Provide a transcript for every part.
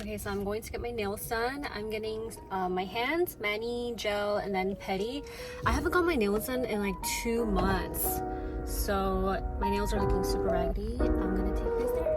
Okay, so I'm going to get my nails done. I'm getting my hands, mani, gel, and then pedi. I haven't got my nails done in like 2 months. So my nails are looking super raggedy. I'm gonna take you guys there.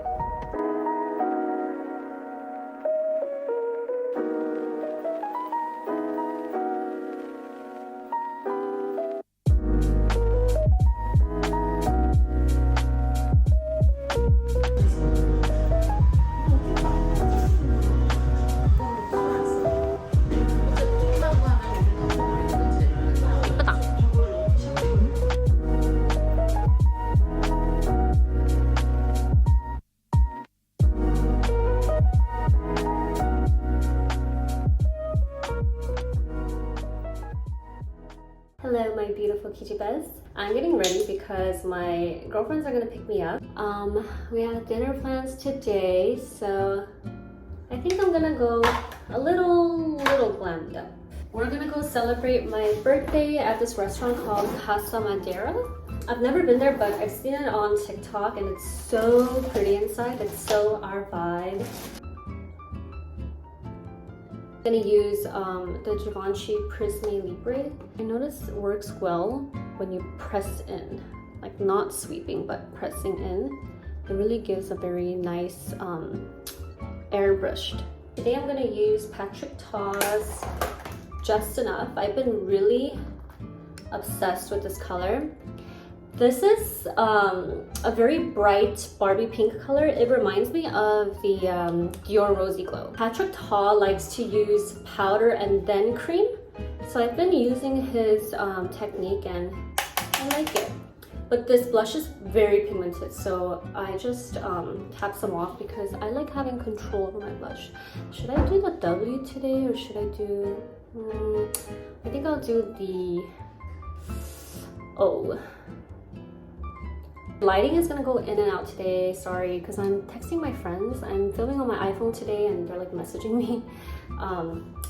Hello, my beautiful gizibaes. I'm getting ready because my girlfriends are gonna pick me up. We have dinner plans today, so I think I'm gonna go a little glammed up. We're gonna go celebrate my birthday at this restaurant called Casa Madera. I've never been there, but I've seen it on TikTok and it's so pretty inside. It's so our vibe. I'm gonna use the Givenchy Prisme Libre. I noticed it works well when you press in, like not sweeping but pressing in. It really gives a very nice airbrushed. Today I'm gonna use Patrick Ta's Just Enough. I've been really obsessed with this color. This is a very bright Barbie pink color. It reminds me of the Dior Rosy Glow. Patrick Ta likes to use powder and then cream. So I've been using his technique and I like it. But this blush is very pigmented, so I just tap some off because I like having control over my blush. Should I do the W today or should I do... I think I'll do the O. Lighting is gonna go in and out today, sorry, because I'm texting my friends. I'm filming on my iPhone today and they're like messaging me.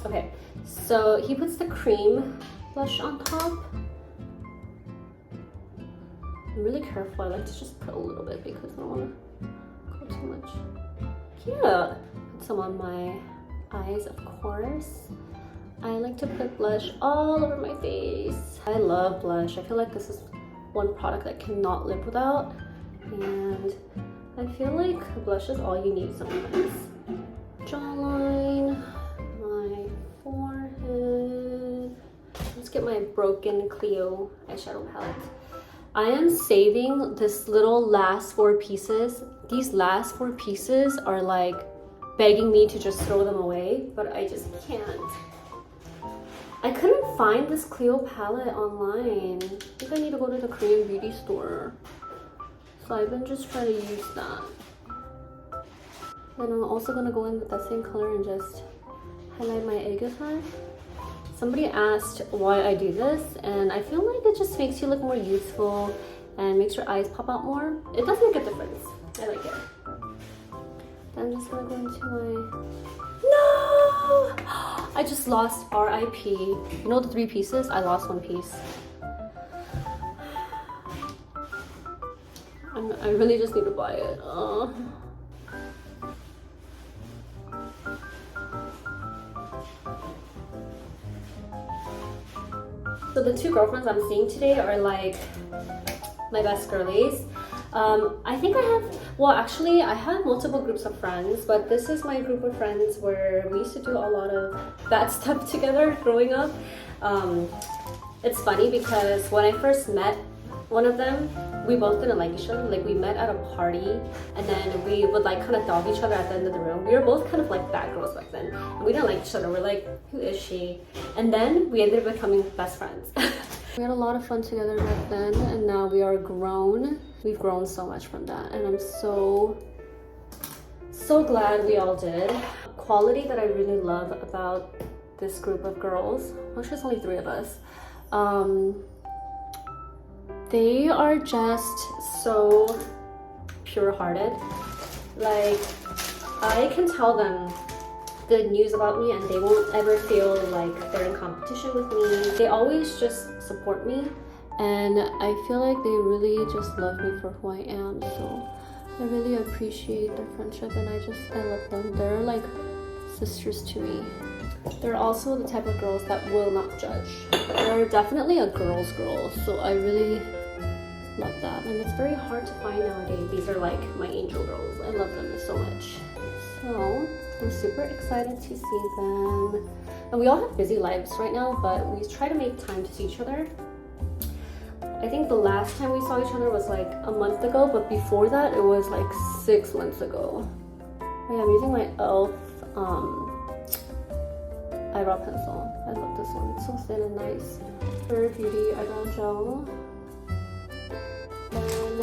Okay, so he puts the cream blush on top. I'm really careful, I like to just put a little bit because I don't wanna go too much. Cute! Put some on my eyes, of course. I like to put blush all over my face. I love blush. I feel like this is one product I cannot live without, and I feel like blush is all you need sometimes. Jawline, my forehead. Let's get my broken Clio eyeshadow palette. I am saving this little last 4 pieces. These last 4 pieces are like begging me to just throw them away, but I just can't. I couldn't find this Clio palette online. I think I need to go to the Korean beauty store. So I've been just trying to use that. And I'm also gonna go in with that same color and just highlight my aegyo. Somebody asked why I do this, and I feel like it just makes you look more youthful and makes your eyes pop out more. It does make a difference. I like it. I'm just gonna go into my... No! I just lost RIP. You know the 3 pieces? I lost 1 piece. I really just need to buy it. So the 2 girlfriends I'm seeing today are like my best girlies. I think I have, well actually I have multiple groups of friends, but this is my group of friends where we used to do a lot of bad stuff together growing up. It's funny because when I first met one of them, we both didn't like each other. Like we met at a party and then we would like kind of dog each other at the end of the room. We were both kind of like bad girls back then. And we didn't like each other. We're like, who is she? And then we ended up becoming best friends. We had a lot of fun together back then, and now we are grown. We've grown so much from that, and I'm so glad we all did. A quality that I really love about this group of girls, actually there's only 3 of us, they are just so pure-hearted. Like, I can tell them good news about me and they won't ever feel like they're in competition with me. They always just support me, and I feel like they really just love me for who I am. So I really appreciate their friendship and I love them. They're like sisters to me. They're also the type of girls that will not judge. They're definitely a girl's girl, so I really love that. And it's very hard to find nowadays. These are like my angel girls. I love them so much. So I'm super excited to see them. And we all have busy lives right now, but we try to make time to see each other. I think the last time we saw each other was like a month ago, but before that it was like 6 months ago. Oh yeah, I'm using my e.l.f. eyebrow pencil. I love this one. It's so thin and nice. Rare Beauty eyebrow gel. Then I'm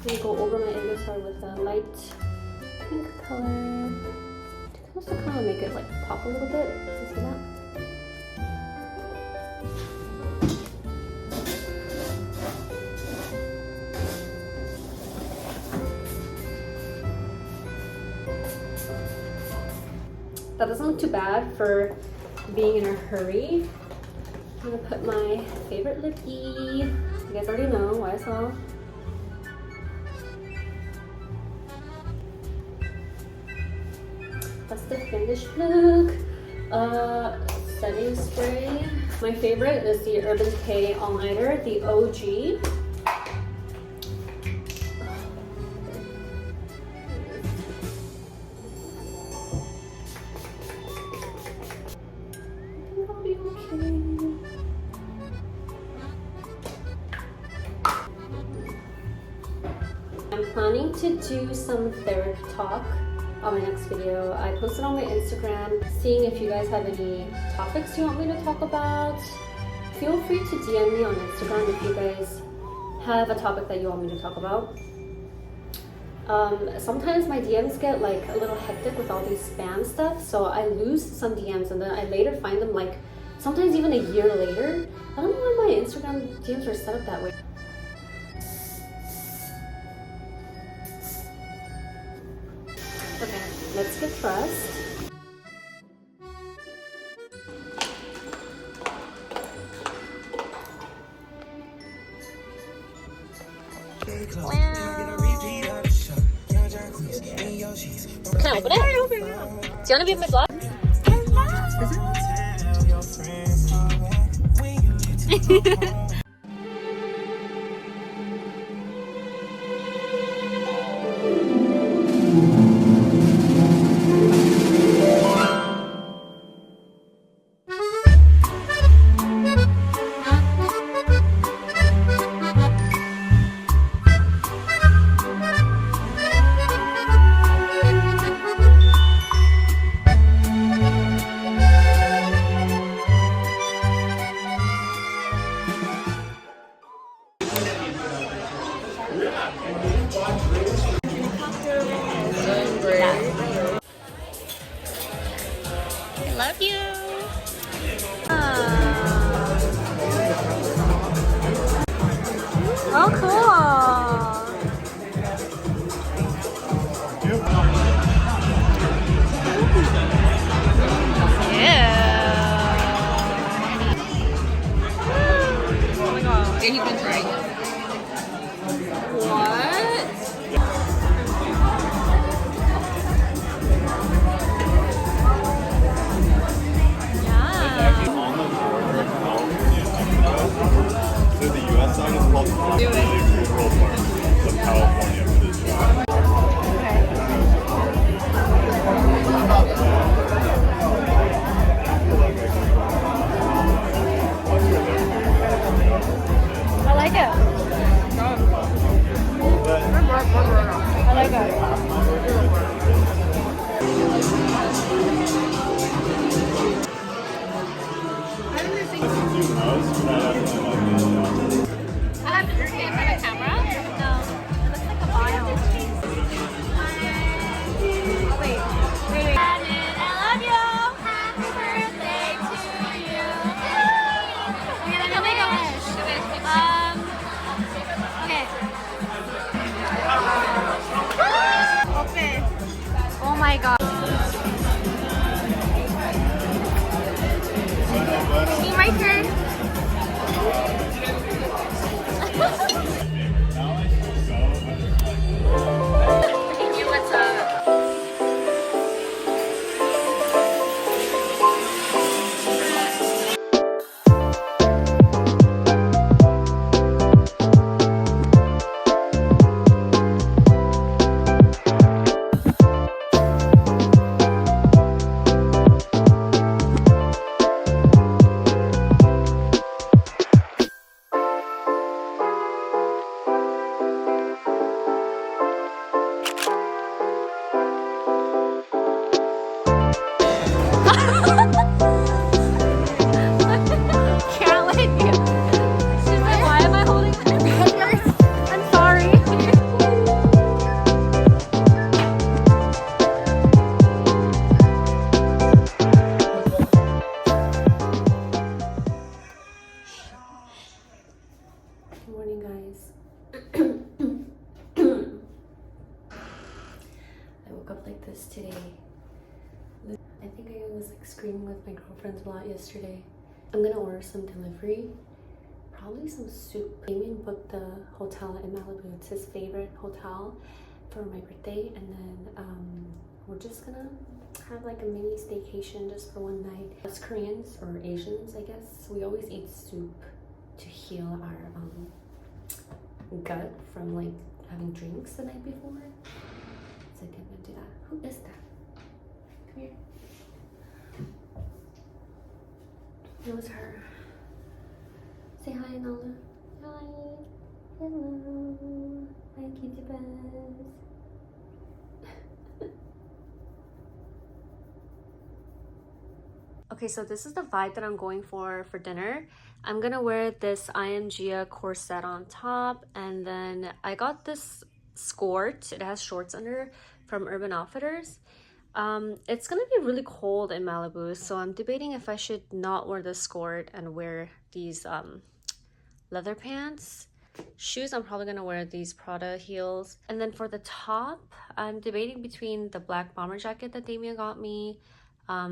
gonna go over my index with a light pink color. Just to kind of make it like pop a little bit. You see that? That doesn't look too bad for being in a hurry. I'm gonna put my favorite lippy. You guys already know YSL. That's the finished look. Setting spray. My favorite is the Urban Decay All Nighter, the OG. I'm planning to do some therapy talk on my next video. I posted on my Instagram, seeing if you guys have any topics you want me to talk about. Feel free to DM me on Instagram if you guys have a topic that you want me to talk about. Sometimes my DMs get like a little hectic with all these spam stuff, so I lose some DMs and then I later find them like sometimes even a year later. I don't know why my Instagram DMs are set up that way. Okay, let's get dressed. Can I open it? Do you want to be in my vlog? I love you. Oh, cool. Yeah. Oh my god. And you've been trying. What? So the US side is called Rural Park, so California for this job. I like it. I like it. I have your game on a camera? No. It looks like a file. Wait. I love you. Happy birthday to you. We're gonna make a wish. Okay. Open. Oh my god. See my turn. Thank you, what's up? up like this today. I think I was like screaming with my girlfriends a lot yesterday. I'm gonna order some delivery, probably some soup. Damien booked the hotel in Malibu. It's his favorite hotel for my birthday, and then we're just gonna have like a mini staycation just for one night. Us Koreans or Asians, I guess, we always eat soup to heal our gut from like having drinks the night before. So I think I'm gonna do that. Who is that? Come here. It was her. Say hi, Nala. Hi. Hello. Hi, gizibaes. Okay, so this is the vibe that I'm going for dinner. I'm gonna wear this IMGA corset on top, and then I got this skirt. It has shorts under from Urban Outfitters. It's gonna be really cold in Malibu, so I'm debating if I should not wear the skirt and wear these leather pants. Shoes, I'm probably gonna wear these Prada heels. And then for the top, I'm debating between the black bomber jacket that Damien got me,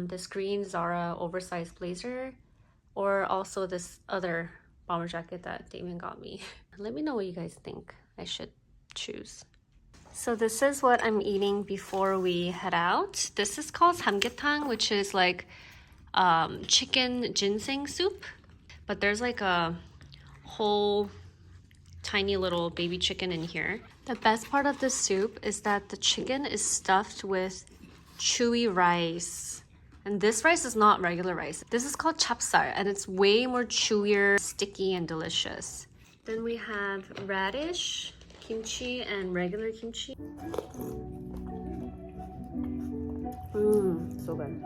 this green Zara oversized blazer, or also this other bomber jacket that Damien got me. Let me know what you guys think I should choose. So this is what I'm eating before we head out. This is called samgyetang, which is like chicken ginseng soup. But there's like a whole tiny little baby chicken in here. The best part of this soup is that the chicken is stuffed with chewy rice. And this rice is not regular rice. This is called chapsal, and it's way more chewier, sticky, and delicious. Then we have radish, kimchi, and regular kimchi. So good.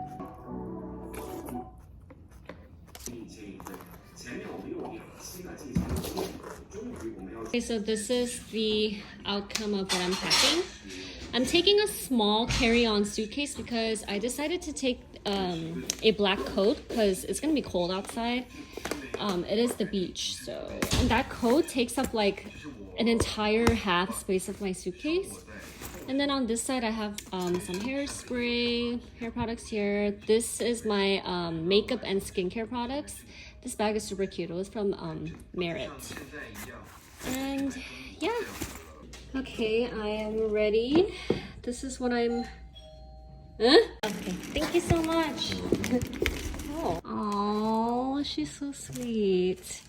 Okay, so this is the outcome of what I'm packing. I'm taking a small carry-on suitcase because I decided to take a black coat because it's gonna be cold outside. It is the beach, so, and that coat takes up like an entire half space of my suitcase. And then on this side I have some hairspray, hair products here. This is my makeup and skincare products. This bag is super cute. It was from Merit. And yeah. Okay, I am ready. This is what I'm... Huh? Okay, thank you so much. Oh, she's so sweet.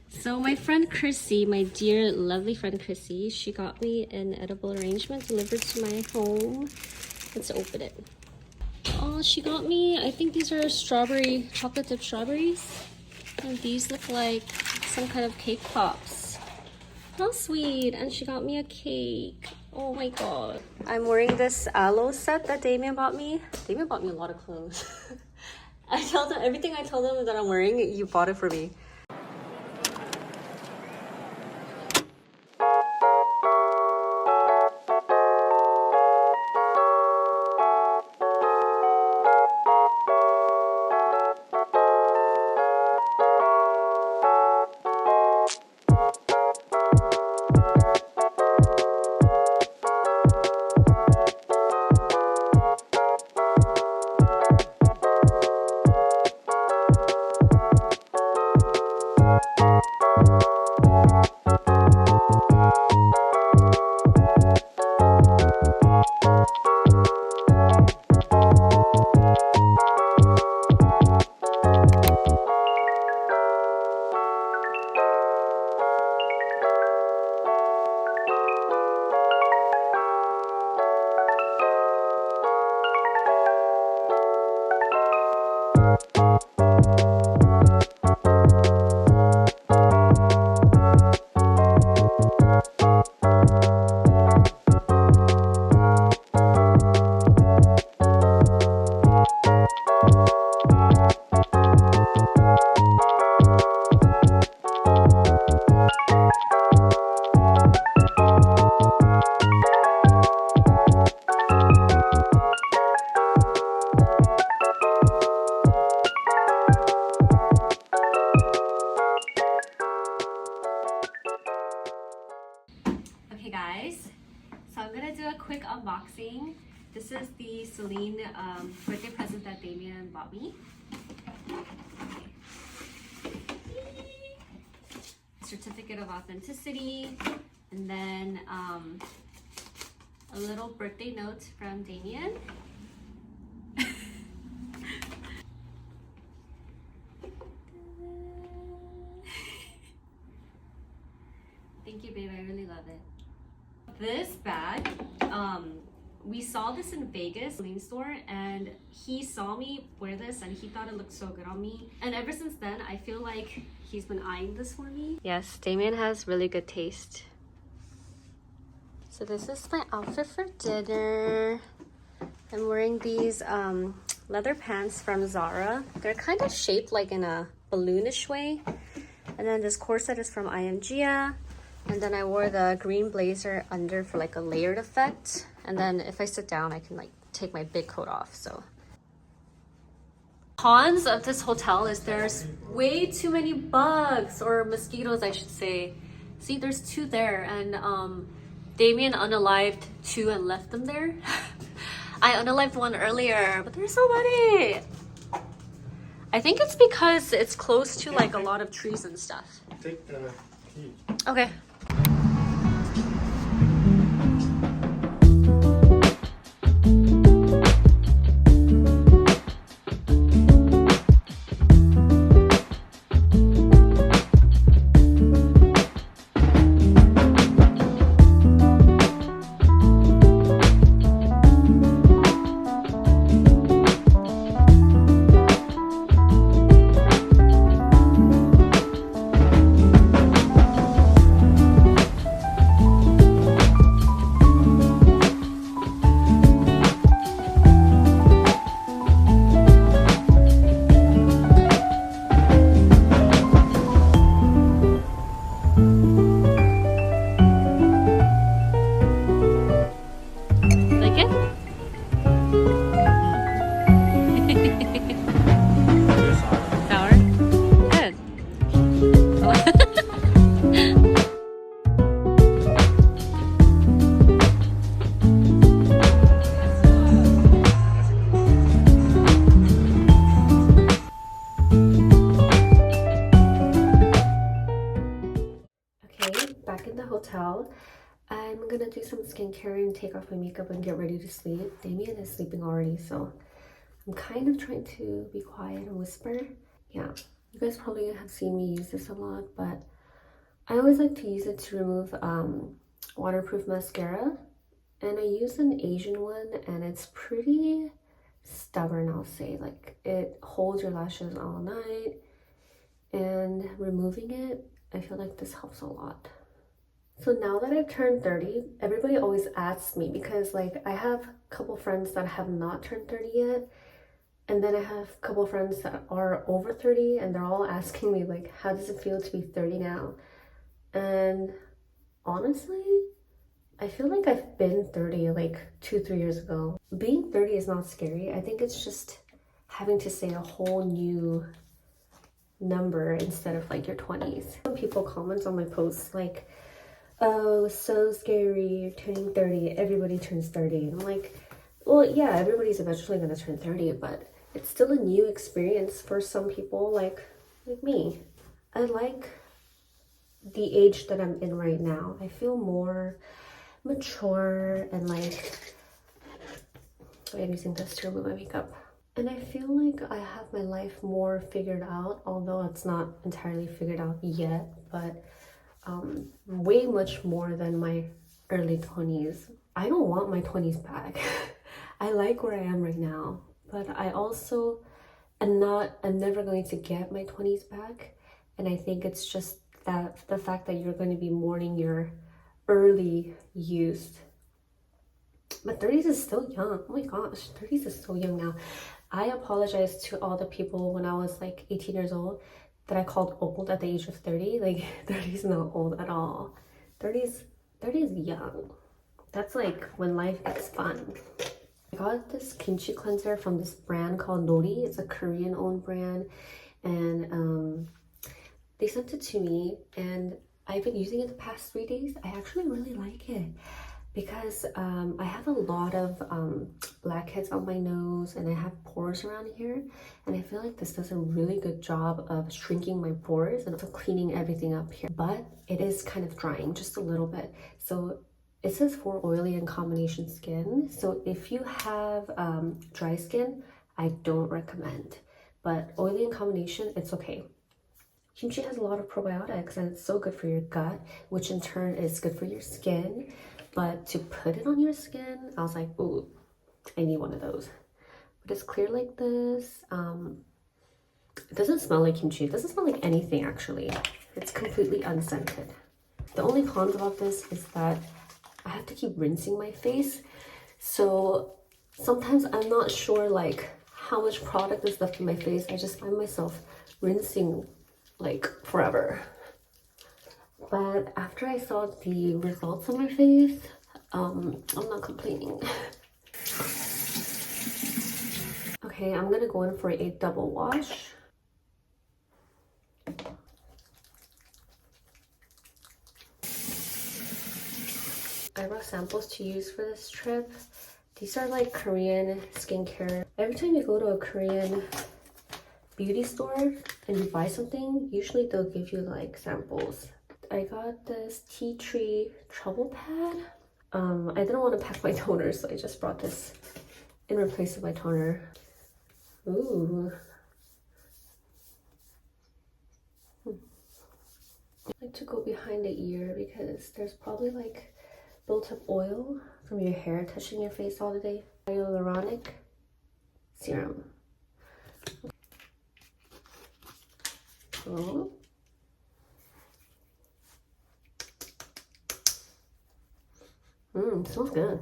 So my friend Chrissy, my dear lovely friend Chrissy, she got me an edible arrangement delivered to my home. Let's open it. Oh, she got me, I think these are strawberry, chocolate dipped strawberries. And these look like some kind of cake pops. How sweet. And she got me a cake. Oh my god. I'm wearing this aloe set that Damien bought me. Damien bought me a lot of clothes. I tell them everything I tell them that I'm wearing, you bought it for me. This is the Celine birthday present that Damien bought me. Certificate of authenticity, and then a little birthday note from Damien. Thank you, babe. I really love it. This bag, we saw this in Vegas, Celine store, and he saw me wear this and he thought it looked so good on me. And ever since then, I feel like he's been eyeing this for me. Yes, Damien has really good taste. So this is my outfit for dinner. I'm wearing these leather pants from Zara. They're kind of shaped like in a balloonish way. And then this corset is from IMG. And then I wore the green blazer under for like a layered effect. And then if I sit down, I can like take my big coat off, so. Cons of this hotel is there's way too many bugs, or mosquitoes I should say. See, there's 2 there, and Damien unalived 2 and left them there. I unalived 1 earlier, but there's so many. I think it's because it's close to like a lot of trees and stuff. Take the key. Okay. Hotel. I'm gonna do some skincare and take off my makeup and get ready to sleep. Damien is sleeping already, so I'm kind of trying to be quiet and whisper. Yeah, you guys probably have seen me use this a lot, but I always like to use it to remove waterproof mascara, and I use an Asian one, and it's pretty stubborn, I'll say. Like, it holds your lashes all night, and removing it, I feel like this helps a lot. So now that I've turned 30, everybody always asks me, because like I have a couple friends that have not turned 30 yet, and then I have a couple friends that are over 30, and they're all asking me like, how does it feel to be 30 now? And honestly, I feel like I've been 30 like 2-3 years ago. Being 30 is not scary. I think it's just having to say a whole new number instead of like your 20s. When people comment on my posts like, oh, so scary, you're turning 30, everybody turns 30. And I'm like, well, yeah, everybody's eventually gonna turn 30, but it's still a new experience for some people like me. I like the age that I'm in right now. I feel more mature and like, I'm using this to remove my makeup. And I feel like I have my life more figured out, although it's not entirely figured out yet, but way much more than my early 20s. I don't want my 20s back. I like where I am right now, but I also I'm never going to get my 20s back. And I think it's just that the fact that you're going to be mourning your early youth. But 30s is still young. Oh my gosh, 30s is so young now. I apologize to all the people when I was like 18 years old that I called old at the age of 30. Like 30 is not old at all. 30 is young. That's like when life gets fun. I got this kimchi cleanser from this brand called Nori. It's a Korean owned brand, and they sent it to me and I've been using it the past 3 days. I actually really like it. because I have a lot of blackheads on my nose and I have pores around here, and I feel like this does a really good job of shrinking my pores and also cleaning everything up here, but it is kind of drying just a little bit. So it says for oily and combination skin, so if you have dry skin, I don't recommend, but oily and combination, it's okay. Kimchi has a lot of probiotics and it's so good for your gut, which in turn is good for your skin. But to put it on your skin, I was like, ooh, I need one of those. But it's clear like this. It doesn't smell like kimchi. It doesn't smell like anything, actually. It's completely unscented. The only cons about this is that I have to keep rinsing my face. So sometimes I'm not sure like how much product is left in my face. I just find myself rinsing like forever. But after I saw the results on my face, I'm not complaining. Okay, I'm gonna go in for a double wash. Eyebrow samples to use for this trip. These are like Korean skincare. Every time you go to a Korean beauty store and you buy something, usually they'll give you like samples. I got this tea tree trouble pad. I didn't want to pack my toner, so I just brought this in replace of my toner. Ooh. I like to go behind the ear because there's probably like built up oil from your hair touching your face all the day. Hyaluronic serum. Oh. Smells good.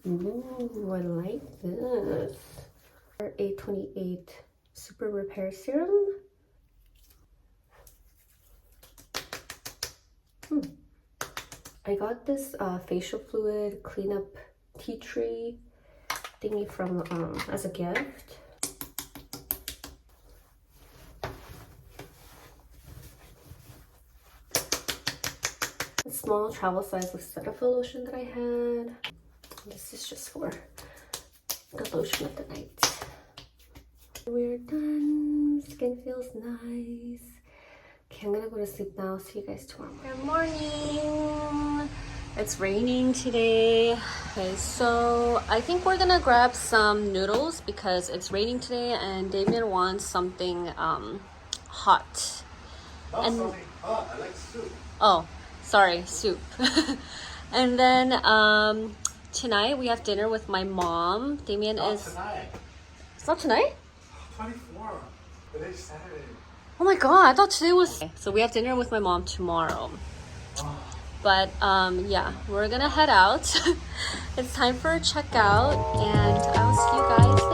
Ooh, I like this. A28 Super Repair Serum. I got this facial fluid cleanup tea tree thingy from as a gift. A small travel size of Cetaphil lotion that I had. This is just for the lotion of the night. We're done. Skin feels nice. Okay, I'm gonna go to sleep now. See you guys tomorrow. Good morning. It's raining today. Okay, so I think we're gonna grab some noodles because it's raining today and Damien wants something hot. Not something hot. I like soup. Oh, sorry, soup. And then tonight we have dinner with my mom. Damien Not is... tonight. It's not tonight? 24. Today's Saturday. Oh my god, I thought today was... So we have dinner with my mom tomorrow. But yeah, we're gonna head out. It's time for a checkout and I'll see you guys later.